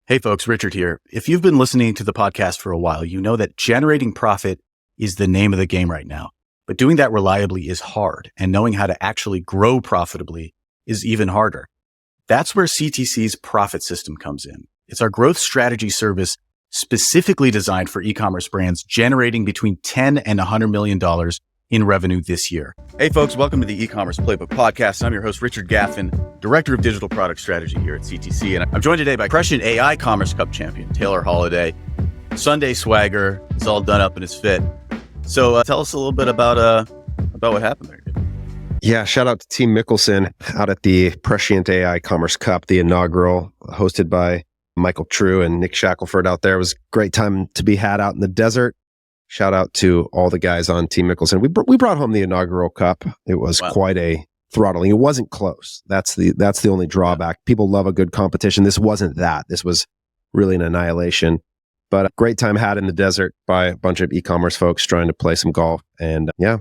Hey folks, Richard here. If you've been listening to the podcast for a while, you know that generating profit is the name of the game right now. But doing that reliably is hard, and knowing how to actually grow profitably is even harder. That's where CTC's Profit System comes in. It's our growth strategy service specifically designed for e-commerce brands generating between $10 and $100 million in revenue this year. Hey folks, welcome to the E-commerce Playbook Podcast. I'm your host, Richard Gaffin, Director of Digital Product Strategy here at CTC. And I'm joined today by Prescient AI Commerce Cup champion, Taylor Holiday. Sunday swagger, it's all done up in his fit. So tell us a little bit about what happened there. Yeah, shout out to Team Mickelson out at the Prescient AI Commerce Cup, the inaugural, hosted by Michael True and Nick Shackelford out there. It was a great time to be had out in the desert. Shout out to all the guys on Team Mickelson. We brought home the inaugural cup. It was quite a throttling. It wasn't close. That's the only drawback. People love a good competition. This wasn't that. This was really an annihilation. But a great time had in the desert by a bunch of e-commerce folks trying to play some golf. And yeah,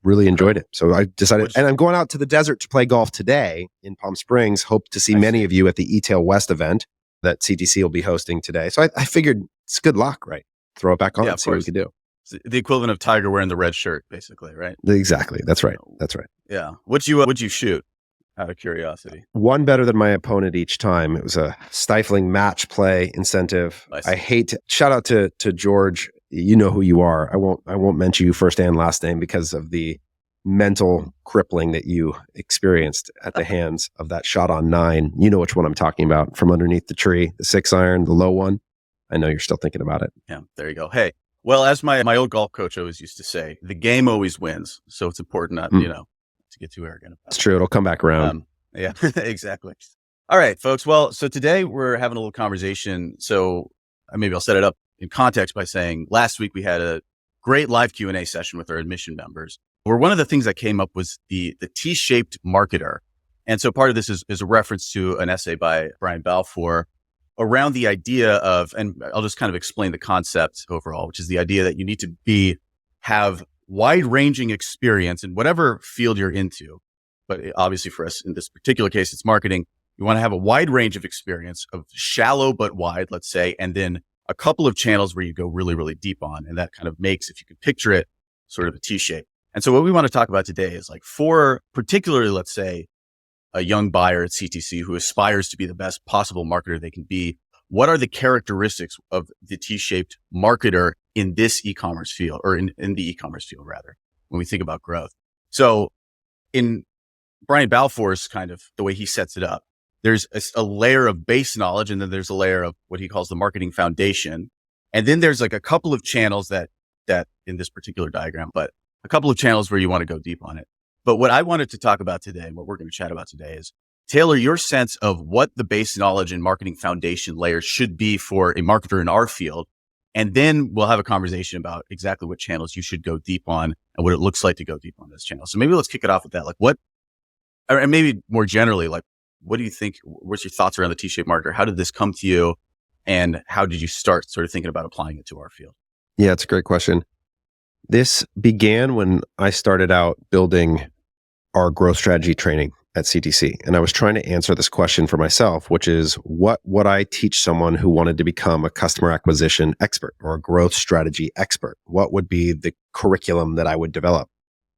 really enjoyed it. So I decided, and I'm going out to the desert to play golf today in Palm Springs. Hope to see many of you at the E-Tail West event that CTC will be hosting today. So I figured it's good luck, right? Throw it back on and see what we can do. It's the equivalent of Tiger wearing the red shirt, basically, right? Exactly. That's right. Yeah. What'd you shoot, out of curiosity? One better than my opponent each time. It was a stifling match play incentive. Shout out to George. You know who you are. I won't mention you first and last name because of the mental crippling that you experienced at the hands of that shot on 9. You know which one I'm talking about, from underneath the tree, the 6-iron, the low one. I know you're still thinking about it. Yeah, there you go. Hey, well, as my old golf coach always used to say, the game always wins. So it's important not, to get too arrogant about it. It's true. It'll come back around. Yeah, exactly. All right, folks. Well, so today we're having a little conversation. So maybe I'll set it up in context by saying last week we had a great live Q&A session with our admission members, where one of the things that came up was the T-shaped marketer. And so part of this is a reference to an essay by Brian Balfour around the idea of, and I'll just kind of explain the concept overall, which is the idea that you need to have wide-ranging experience in whatever field you're into. But obviously for us in this particular case, it's marketing. You want to have a wide range of experience, of shallow but wide, let's say, and then a couple of channels where you go really, really deep on. And that kind of makes, if you can picture it, sort of a T-shape. And so what we want to talk about today is like for particularly, let's say, a young buyer at CTC who aspires to be the best possible marketer they can be, what are the characteristics of the T-shaped marketer in this e-commerce field, or in the e-commerce field rather, when we think about growth? So in Brian Balfour's kind of the way he sets it up, there's a layer of base knowledge, and then there's a layer of what he calls the marketing foundation. And then there's like a couple of channels that in this particular diagram, but a couple of channels where you want to go deep on it. But what I wanted to talk about today, and what we're going to chat about today, is, Taylor, your sense of what the base knowledge and marketing foundation layers should be for a marketer in our field. And then we'll have a conversation about exactly what channels you should go deep on and what it looks like to go deep on those channels. So maybe let's kick it off with that. And maybe more generally, what do you think, what's your thoughts around the T-shaped marketer? How did this come to you? And how did you start sort of thinking about applying it to our field? Yeah, it's a great question. This began when I started out building our growth strategy training at CTC. And I was trying to answer this question for myself, which is, what would I teach someone who wanted to become a customer acquisition expert or a growth strategy expert? What would be the curriculum that I would develop?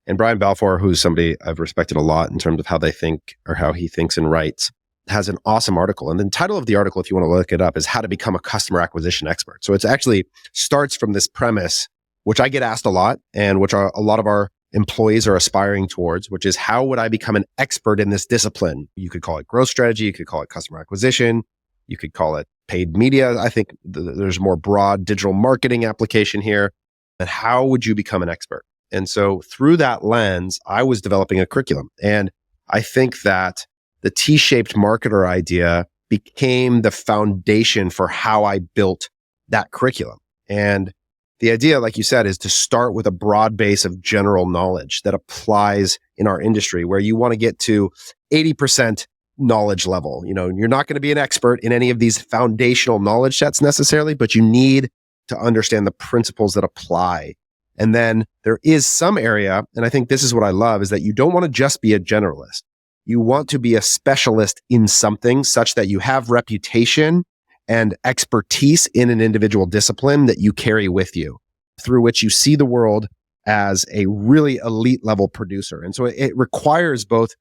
And Brian Balfour, who's somebody I've respected a lot in terms of how they think or how he thinks and writes, has an awesome article. And the title of the article, if you want to look it up, is How to Become a Customer Acquisition Expert. So it actually starts from this premise, which I get asked a lot, and which a lot of our employees are aspiring towards, which is, how would I become an expert in this discipline? You could call it growth strategy. You could call it customer acquisition. You could call it paid media. I think there's more broad digital marketing application here. And how would you become an expert? And so through that lens, I was developing a curriculum. And I think that the T-shaped marketer idea became the foundation for how I built that curriculum. And the idea, like you said, is to start with a broad base of general knowledge that applies in our industry, where you want to get to 80% knowledge level. You're not going to be an expert in any of these foundational knowledge sets necessarily, but you need to understand the principles that apply. And then there is some area, and I think this is what I love, is that you don't want to just be a generalist. You want to be a specialist in something such that you have reputation and expertise in an individual discipline that you carry with you, through which you see the world as a really elite level producer. And so it requires both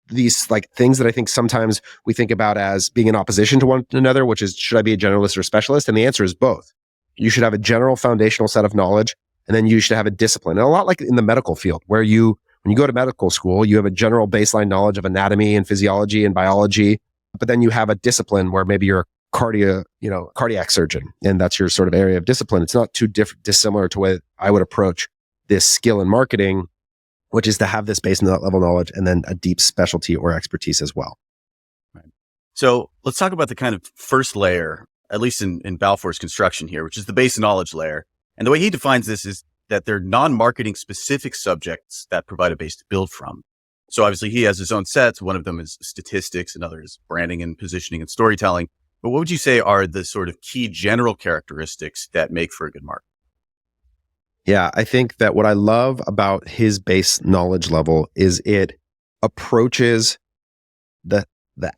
these like things that I think sometimes we think about as being in opposition to one another, which is, should I be a generalist or specialist? And the answer is both. You should have a general foundational set of knowledge, and then you should have a discipline. And a lot like in the medical field, where when you go to medical school, you have a general baseline knowledge of anatomy and physiology and biology, but then you have a discipline where maybe you're a cardiac surgeon, and that's your sort of area of discipline. It's not too dissimilar to what I would approach this skill in marketing, which is to have this base level knowledge and then a deep specialty or expertise as well. Right. So let's talk about the kind of first layer, at least in Balfour's construction here, which is the base knowledge layer. And the way he defines this is that they're non-marketing specific subjects that provide a base to build from. So obviously he has his own sets. One of them is statistics, another is branding and positioning and storytelling. But what would you say are the sort of key general characteristics that make for a good market? Yeah, I think that what I love about his base knowledge level is it approaches the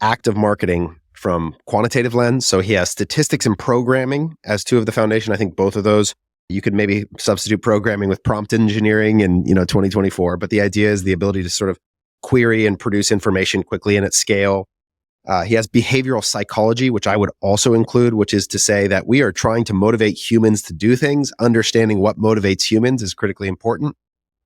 act of marketing from quantitative lens. So he has statistics and programming as two of the foundation. I think both of those, you could maybe substitute programming with prompt engineering in 2024. But the idea is the ability to sort of query and produce information quickly and at scale. He has behavioral psychology, which I would also include, which is to say that we are trying to motivate humans to do things. Understanding what motivates humans is critically important.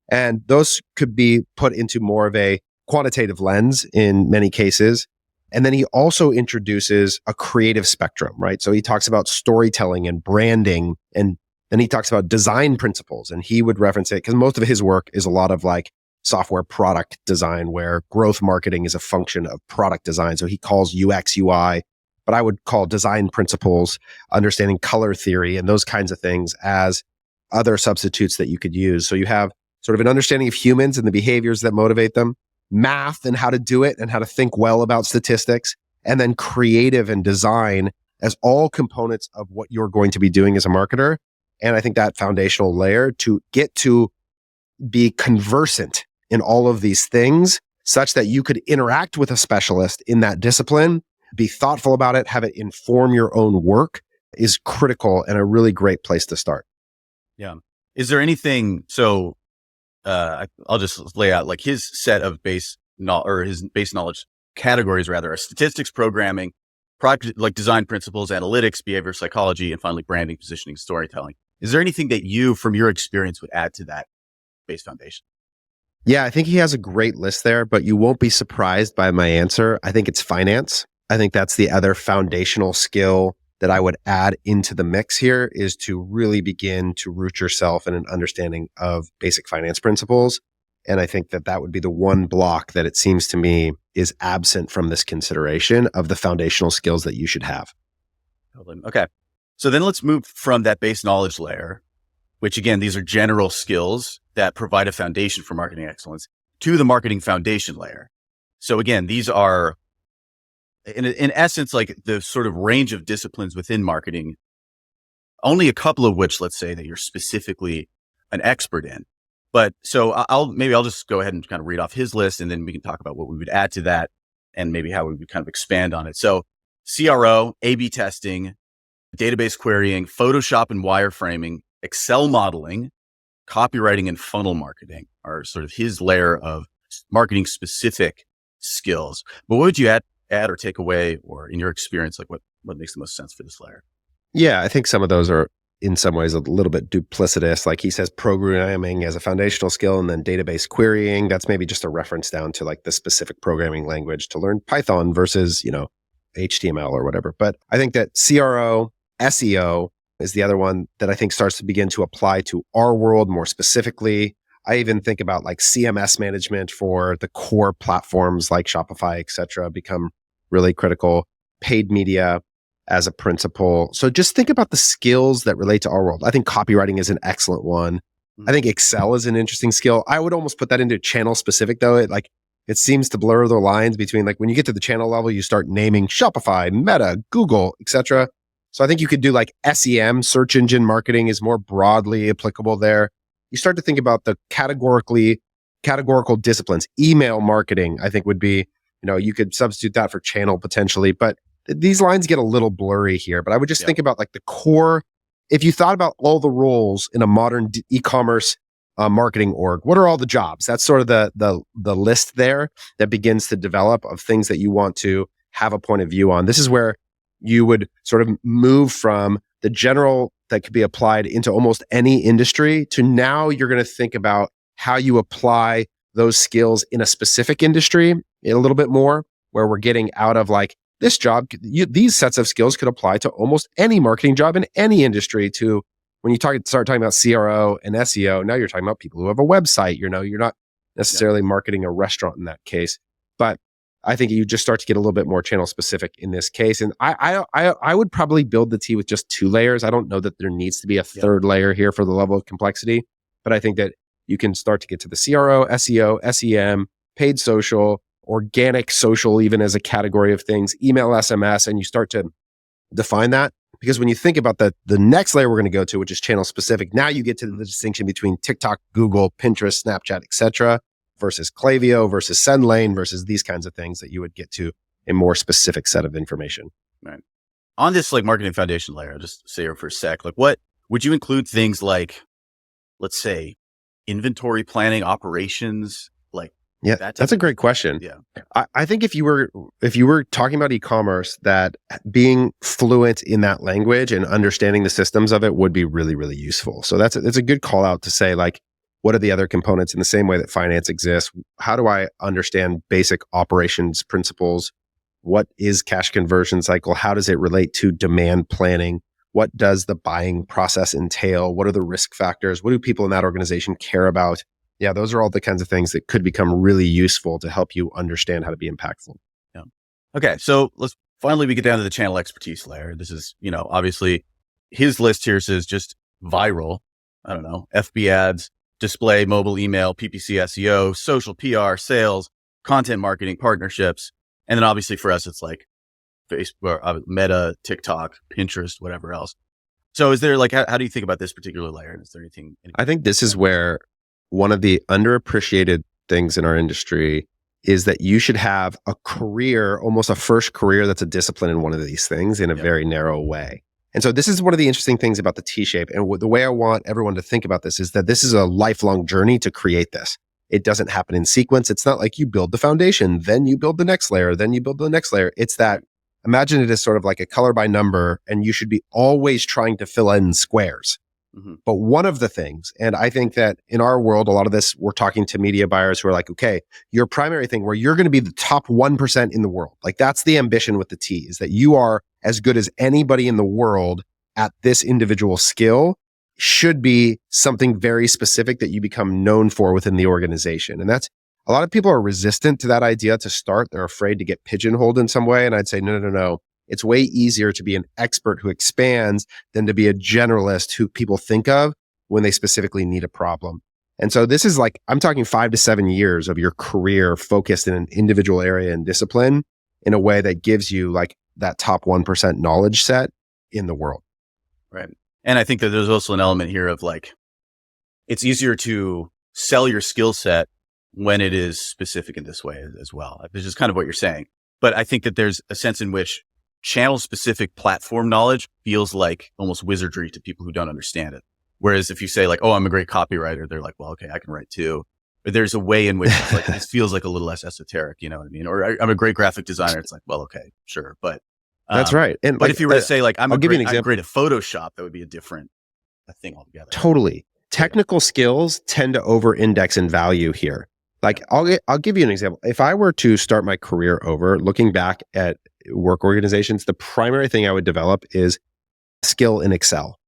And those could be put into more of a quantitative lens in many cases. And then he also introduces a creative spectrum, right? So he talks about storytelling and branding, and then he talks about design principles. And he would reference it because most of his work is a lot of like software product design, where growth marketing is a function of product design. So he calls UX, UI, but I would call design principles, understanding color theory, and those kinds of things as other substitutes that you could use. So you have sort of an understanding of humans and the behaviors that motivate them, math and how to do it and how to think well about statistics, and then creative and design as all components of what you're going to be doing as a marketer. And I think that foundational layer to get to be conversant in all of these things such that you could interact with a specialist in that discipline, be thoughtful about it, have it inform your own work is critical and a really great place to start. Yeah. Is there anything, so I'll just lay out like his set of his base knowledge categories rather are statistics, programming, product, like design principles, analytics, behavioral psychology, and finally branding, positioning, storytelling. Is there anything that you, from your experience, would add to that base foundation? Yeah, I think he has a great list there, but you won't be surprised by my answer. I think it's finance. I think that's the other foundational skill that I would add into the mix here, is to really begin to root yourself in an understanding of basic finance principles. And I think that would be the one block that it seems to me is absent from this consideration of the foundational skills that you should have. Okay. So then let's move from that base knowledge layer, which again, these are general skills that provide a foundation for marketing excellence, to the marketing foundation layer. So again, these are in essence, like the sort of range of disciplines within marketing, only a couple of which, let's say, that you're specifically an expert in. But so I'll just go ahead and kind of read off his list, and then we can talk about what we would add to that and maybe how we would kind of expand on it. So CRO, A/B testing, database querying, Photoshop and wireframing, Excel modeling, copywriting, and funnel marketing are sort of his layer of marketing specific skills. But what would you add or take away, or in your experience, like what makes the most sense for this layer? Yeah, I think some of those are in some ways a little bit duplicitous. Like he says programming as a foundational skill, and then database querying. That's maybe just a reference down to like the specific programming language to learn Python versus, HTML or whatever. But I think that CRO, SEO is the other one that I think starts to begin to apply to our world more specifically. I even think about like CMS management for the core platforms like Shopify, et cetera, become really critical. Paid media as a principle. So just think about the skills that relate to our world. I think copywriting is an excellent one. I think Excel is an interesting skill. I would almost put that into channel specific though. It seems to blur the lines between like when you get to the channel level, you start naming Shopify, Meta, Google, et cetera. So I think you could do like SEM, search engine marketing is more broadly applicable there. You start to think about the categorical disciplines. Email marketing, I think would be, you could substitute that for channel potentially, but these lines get a little blurry here, but I would just Yeah. think about like the core. If you thought about all the roles in a modern e-commerce marketing org, what are all the jobs? That's sort of the list there that begins to develop of things that you want to have a point of view on. This is where you would sort of move from the general that could be applied into almost any industry to now you're going to think about how you apply those skills in a specific industry a little bit more, where we're getting out of like this job. These sets of skills could apply to almost any marketing job in any industry. To when you start talking about CRO and SEO, now you're talking about people who have a website. You're not necessarily marketing a restaurant in that case, but I think you just start to get a little bit more channel specific in this case. And I would probably build the T with just 2 layers. I don't know that there needs to be a third layer here for the level of complexity, but I think that you can start to get to the CRO, SEO, SEM, paid social, organic social, even as a category of things, email, SMS, and you start to define that. Because when you think about the next layer we're going to go to, which is channel specific, now you get to the distinction between TikTok, Google, Pinterest, Snapchat, etc., versus Klaviyo, versus SendLane, versus these kinds of things that you would get to a more specific set of information. Right. On this like marketing foundation layer, I'll just say here for a sec, like what would you include things like, let's say, inventory planning, operations, like yeah, that's a great question. Yeah. I think if you were talking about e-commerce, that being fluent in that language and understanding the systems of it would be really, really useful. So it's a good call out to say like, what are the other components in the same way that finance exists? How do I understand basic operations principles? What is cash conversion cycle? How does it relate to demand planning? What does the buying process entail? What are the risk factors? What do people in that organization care about? Yeah, those are all the kinds of things that could become really useful to help you understand how to be impactful. Yeah. Okay. So we get down to the channel expertise layer. This is, obviously his list here says just viral. I don't know, FB ads, display, mobile, email, PPC, SEO, social, PR, sales, content marketing, partnerships. And then obviously for us, it's like Facebook, Meta, TikTok, Pinterest, whatever else. So is there like, how do you think about this particular layer? Is there anything? I think this is where one of the underappreciated things in our industry is that you should have a career, almost a first career that's a discipline in one of these things in a very narrow way. And so this is one of the interesting things about the T-shape. And the way I want everyone to think about this is that this is a lifelong journey to create this. It doesn't happen in sequence. It's not like you build the foundation, then you build the next layer, then you build the next layer. It's that, imagine it as sort of like a color by number, and you should be always trying to fill in squares. Mm-hmm. But one of the things, and I think that in our world, a lot of this, we're talking to media buyers who are like, okay, your primary thing where you're going to be the top 1% in the world. Like that's the ambition with the T, is that you are as good as anybody in the world at this individual skill, should be something very specific that you become known for within the organization. And that's, a lot of people are resistant to that idea to start. They're afraid to get pigeonholed in some way. And I'd say, no. It's way easier to be an expert who expands than to be a generalist who people think of when they specifically need a problem. And so this is like, I'm talking 5 to 7 years of your career focused in an individual area and discipline in a way that gives you like that top 1% knowledge set in the world. Right. And I think that there's also an element here of like, it's easier to sell your skill set when it is specific in this way as well. This is kind of what you're saying. But I think that there's a sense in which channel specific platform knowledge feels like almost wizardry to people who don't understand it. Whereas if you say like, oh, I'm a great copywriter, they're like, well, okay, I can write too. But there's a way in which it's like, this feels like a little less esoteric, you know what I mean? Or I'm a great graphic designer. It's like, well, okay, sure. But that's right. And but like, if you were to say like, I'm great at Photoshop, that would be a different thing altogether. Totally. Technical skills tend to over index in value here. Like I'll give you an example. If I were to start my career over, looking back at work organizations, the primary thing I would develop is skill in Excel.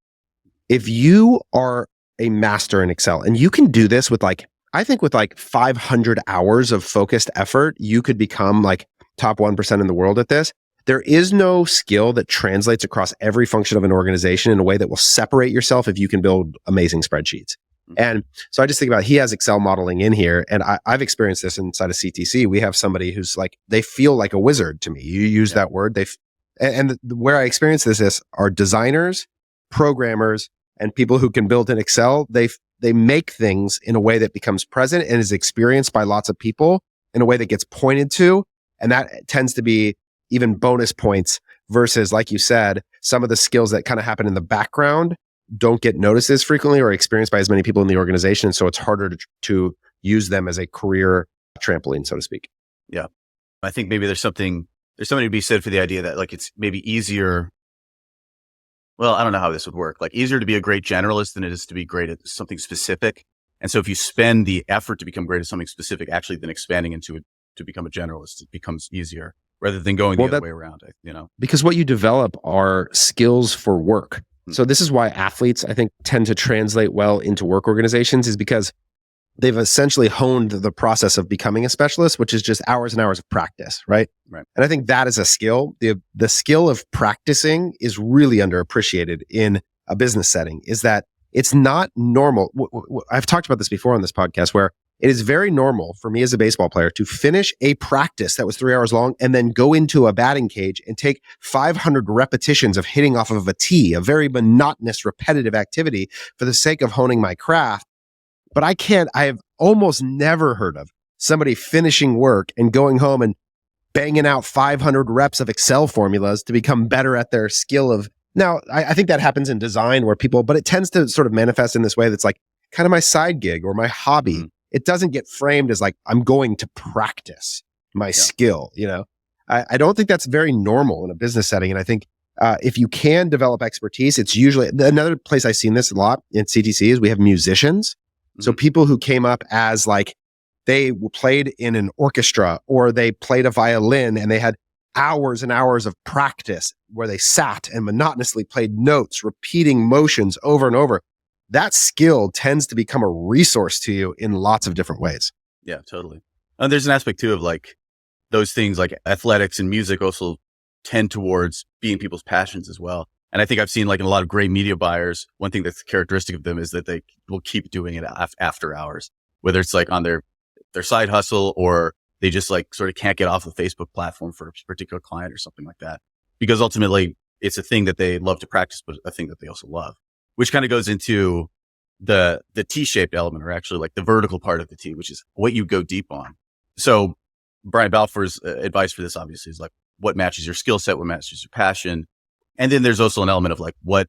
If you are a master in Excel, and you can do this with like, I think with like 500 hours of focused effort, you could become like top 1% in the world at this. There is no skill that translates across every function of an organization in a way that will separate yourself if you can build amazing spreadsheets. And so I just think about, he has Excel modeling in here, and I've experienced this inside of CTC. We have somebody who's like, they feel like a wizard to me. You use that word. Where I experience this are designers, programmers, and people who can build in Excel. They make things in a way that becomes present and is experienced by lots of people in a way that gets pointed to. And that tends to be even bonus points versus, like you said, some of the skills that kind of happen in the background don't get noticed as frequently or experienced by as many people in the organization. And so it's harder to use them as a career trampoline, so to speak. Yeah. I think maybe there's something to be said for the idea that like it's maybe easier. Well, I don't know how this would work. Like easier to be a great generalist than it is to be great at something specific. And so if you spend the effort to become great at something specific, actually then expanding into it to become a generalist, it becomes easier rather than going the other way around, Because what you develop are skills for work. So this is why athletes, I think, tend to translate well into work organizations, is because they've essentially honed the process of becoming a specialist, which is just hours and hours of practice, right? Right. And I think that is a skill. The skill of practicing is really underappreciated in a business setting, is that it's not normal. I've talked about this before on this podcast, where it is very normal for me as a baseball player to finish a practice that was 3 hours long and then go into a batting cage and take 500 repetitions of hitting off of a tee, a very monotonous, repetitive activity for the sake of honing my craft. But I have almost never heard of somebody finishing work and going home and banging out 500 reps of Excel formulas to become better at their skill of. Now, I think that happens in design but it tends to sort of manifest in this way that's like kind of my side gig or my hobby. Mm-hmm. It doesn't get framed as like, I'm going to practice my skill, I don't think that's very normal in a business setting. And I think if you can develop expertise, it's usually, another place I've seen this a lot in CTC is we have musicians. So people who came up as like, they played in an orchestra or they played a violin and they had hours and hours of practice where they sat and monotonously played notes, repeating motions over and over. That skill tends to become a resource to you in lots of different ways. Yeah, totally. And there's an aspect too of like those things like athletics and music also tend towards being people's passions as well. And I think I've seen like in a lot of great media buyers, one thing that's characteristic of them is that they will keep doing it after hours, whether it's like on their side hustle or they just like sort of can't get off the Facebook platform for a particular client or something like that. Because ultimately it's a thing that they love to practice, but a thing that they also love, which kind of goes into the T-shaped element, or actually like the vertical part of the T, which is what you go deep on. So Brian Balfour's advice for this obviously is like what matches your skill set, what matches your passion. And then there's also an element of like what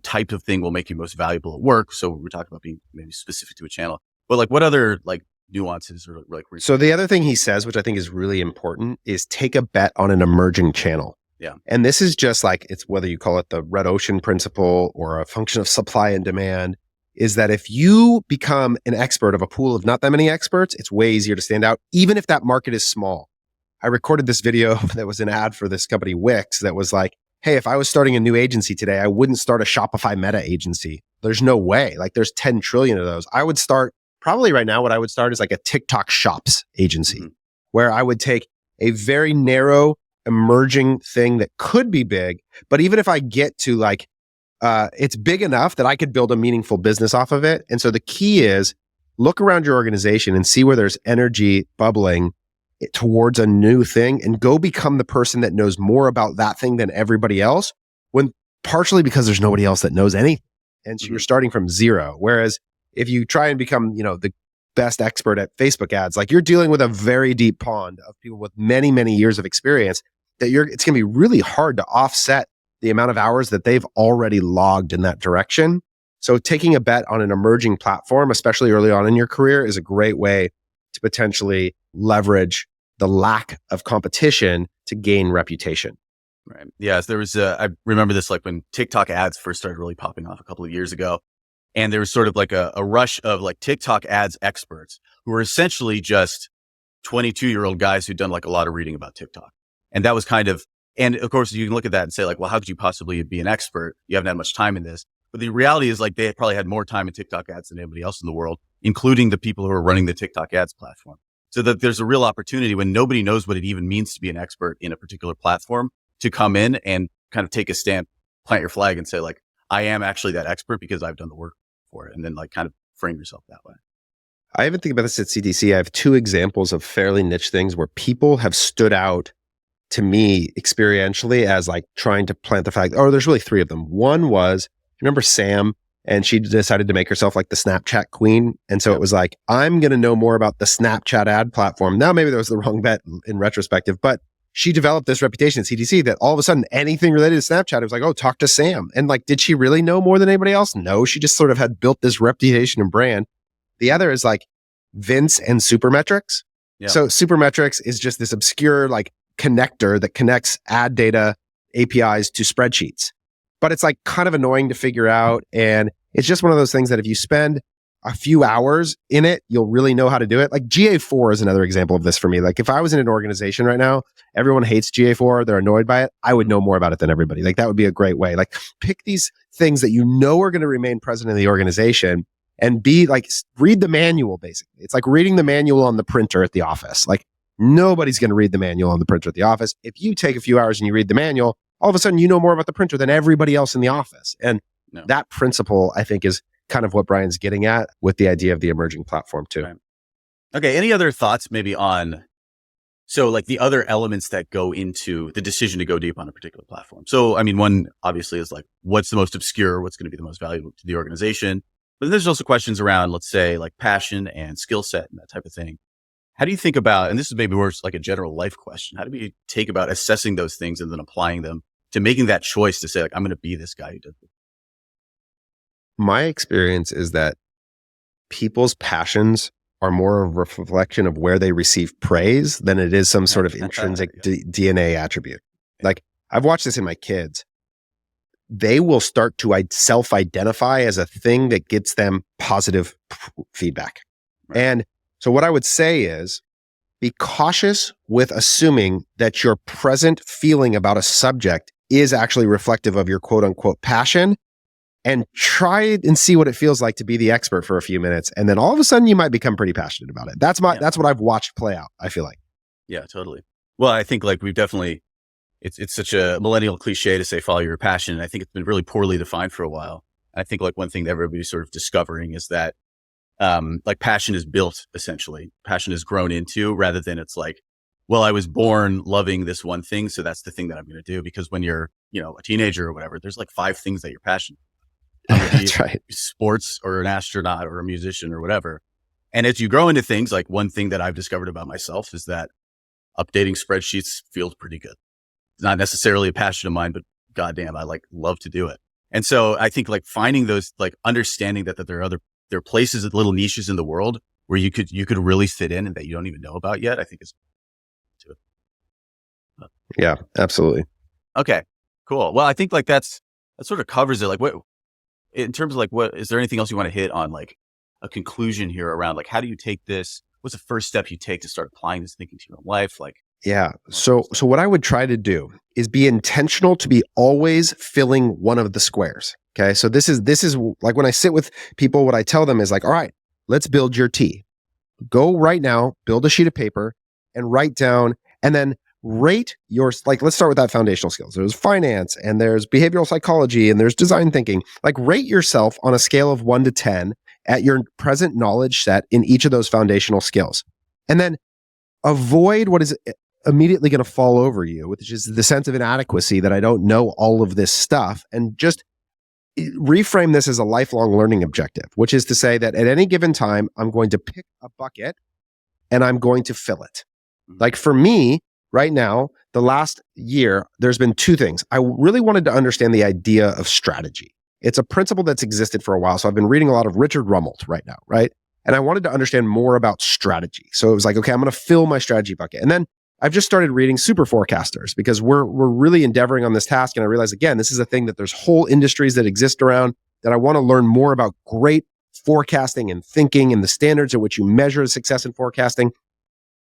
type of thing will make you most valuable at work. So we're talking about being maybe specific to a channel, but like what other like nuances or like. So the other thing he says, which I think is really important, is take a bet on an emerging channel. Yeah. And this is just like, it's whether you call it the red ocean principle or a function of supply and demand, is that if you become an expert of a pool of not that many experts, it's way easier to stand out, even if that market is small. I recorded this video that was an ad for this company Wix that was like, hey, if I was starting a new agency today, I wouldn't start a Shopify meta agency. There's no way. Like there's 10 trillion of those. I would start, probably right now, what I would start is like a TikTok shops agency, where I would take a very narrow emerging thing that could be big. But even if I get to like, it's big enough that I could build a meaningful business off of it. And so the key is look around your organization and see where there's energy bubbling towards a new thing and go become the person that knows more about that thing than everybody else, when partially because there's nobody else that knows anything. And so you're starting from zero. Whereas if you try and become, the best expert at Facebook ads, like you're dealing with a very deep pond of people with many, many years of experience that it's going to be really hard to offset the amount of hours that they've already logged in that direction. So taking a bet on an emerging platform, especially early on in your career, is a great way to potentially leverage the lack of competition to gain reputation. Right. Yes. There was, I remember this like when TikTok ads first started really popping off a couple of years ago. And there was sort of like a rush of like TikTok ads experts who were essentially just 22-year-old guys who'd done like a lot of reading about TikTok. And that was and of course you can look at that and say like, well, how could you possibly be an expert? You haven't had much time in this. But the reality is like they probably had more time in TikTok ads than anybody else in the world, including the people who are running the TikTok ads platform. So that there's a real opportunity when nobody knows what it even means to be an expert in a particular platform to come in and kind of take a stand, plant your flag and say like, I am actually that expert because I've done the work for it. And then like kind of frame yourself that way. I even think about this at CTC. I have two examples of fairly niche things where people have stood out to me experientially as like trying to plant the flag. There's really three of them. One was, remember Sam? And she decided to make herself like the Snapchat queen. And so it was like, I'm going to know more about the Snapchat ad platform. Now, maybe that was the wrong bet in retrospective, but she developed this reputation at CDC that all of a sudden anything related to Snapchat, it was like, oh, talk to Sam. And like, did she really know more than anybody else? No, she just sort of had built this reputation and brand. The other is like Vince and Supermetrics. Yeah. So Supermetrics is just this obscure like connector that connects ad data APIs to spreadsheets. But it's like kind of annoying to figure out. And it's just one of those things that if you spend a few hours in it, you'll really know how to do it. Like GA4 is another example of this for me. Like if I was in an organization right now, everyone hates GA4, they're annoyed by it, I would know more about it than everybody. Like that would be a great way. Like pick these things that you know are going to remain present in the organization and be like, read the manual basically. It's like reading the manual on the printer at the office. Like nobody's going to read the manual on the printer at the office. If you take a few hours and you read the manual, all of a sudden you know more about the printer than everybody else in the office. And that principle, I think, is kind of what Brian's getting at with the idea of the emerging platform too. Right. Okay. Any other thoughts maybe on, so like the other elements that go into the decision to go deep on a particular platform? So, I mean, one obviously is like, what's the most obscure? What's going to be the most valuable to the organization? But there's also questions around, let's say, like passion and skill set and that type of thing. How do you think about, and this is maybe more like a general life question, how do we take about assessing those things and then applying them to making that choice to say, like, I'm going to be this guy who does it? My experience is that people's passions are more a reflection of where they receive praise than it is some sort of intrinsic DNA attribute. Like I've watched this in my kids. They will start to self-identify as a thing that gets them positive feedback. Right. And so what I would say is be cautious with assuming that your present feeling about a subject is actually reflective of your quote unquote passion, and try and see what it feels like to be the expert for a few minutes. And then all of a sudden you might become pretty passionate about it. That's what I've watched play out, I feel like. Yeah, totally. Well, I think like we've definitely, it's such a millennial cliche to say, follow your passion. And I think it's been really poorly defined for a while. I think like one thing that everybody's sort of discovering is that, like passion is built essentially. Passion is grown into rather than it's like, well, I was born loving this one thing. So that's the thing that I'm going to do. Because when you're, a teenager or whatever, there's like 5 things that you're passionate about. That's right. Sports or an astronaut or a musician or whatever. And as you grow into things, like one thing that I've discovered about myself is that updating spreadsheets feels pretty good. It's not necessarily a passion of mine, but goddamn, I love to do it. And so I think like finding those, like understanding that there are places, little niches in the world where you could really fit in and that you don't even know about yet, I think is to it. Yeah, absolutely. Okay, cool. Well, I think like that sort of covers it. Like what, in terms of like, what, is there anything else you want to hit on, like a conclusion here around like, how do you take this? What's the first step you take to start applying this thinking to your own life? Like, yeah. So what I would try to do is be intentional to be always filling one of the squares. Okay. So this is like when I sit with people, what I tell them is like, all right, let's build your T. Go right now, build a sheet of paper and write down, and then rate your, like, let's start with that foundational skills. There's finance and there's behavioral psychology and there's design thinking. Like rate yourself on a scale of 1 to 10 at your present knowledge set in each of those foundational skills. And then avoid what is immediately going to fall over you, which is the sense of inadequacy that I don't know all of this stuff, and just reframe this as a lifelong learning objective, which is to say that at any given time, I'm going to pick a bucket and I'm going to fill it. Like for me, right now, the last year, there's been 2 things. I really wanted to understand the idea of strategy. It's a principle that's existed for a while. So I've been reading a lot of Richard Rummelt right now, right? And I wanted to understand more about strategy. So it was like, okay, I'm going to fill my strategy bucket. And then I've just started reading super forecasters because we're really endeavoring on this task. And I realize, again, this is a thing that there's whole industries that exist around that I want to learn more about great forecasting and thinking and the standards at which you measure success in forecasting.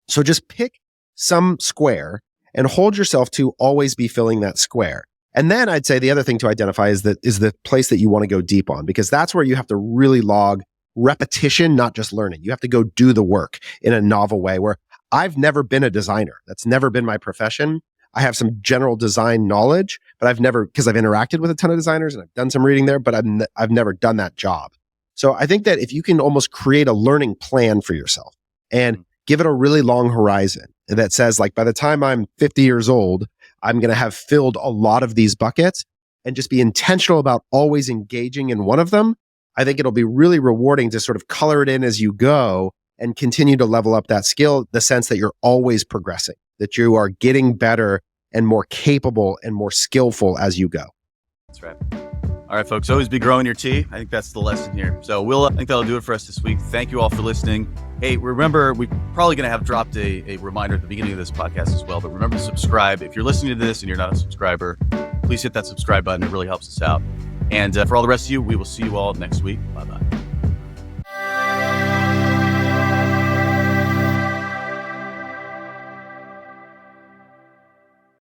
So just pick some square and hold yourself to always be filling that square. And then I'd say the other thing to identify is the place that you want to go deep on, because that's where you have to really log repetition, not just learning. You have to go do the work in a novel way, where I've never been a designer. That's never been my profession. I have some general design knowledge, but I've never, because I've interacted with a ton of designers and I've done some reading there, but I've never done that job. So I think that if you can almost create a learning plan for yourself and give it a really long horizon that says, like, by the time I'm 50 years old, I'm going to have filled a lot of these buckets, and just be intentional about always engaging in one of them, I think it'll be really rewarding to sort of color it in as you go and continue to level up that skill, the sense that you're always progressing. that you are getting better and more capable and more skillful as you go. That's right. All right, folks, always be growing your tea. I think that's the lesson here. So I think that'll do it for us this week. Thank you all for listening. Hey, remember, we're probably going to have dropped a reminder at the beginning of this podcast as well, but remember to subscribe. If you're listening to this and you're not a subscriber, please hit that subscribe button. It really helps us out. And for all the rest of you, we will see you all next week. Bye-bye.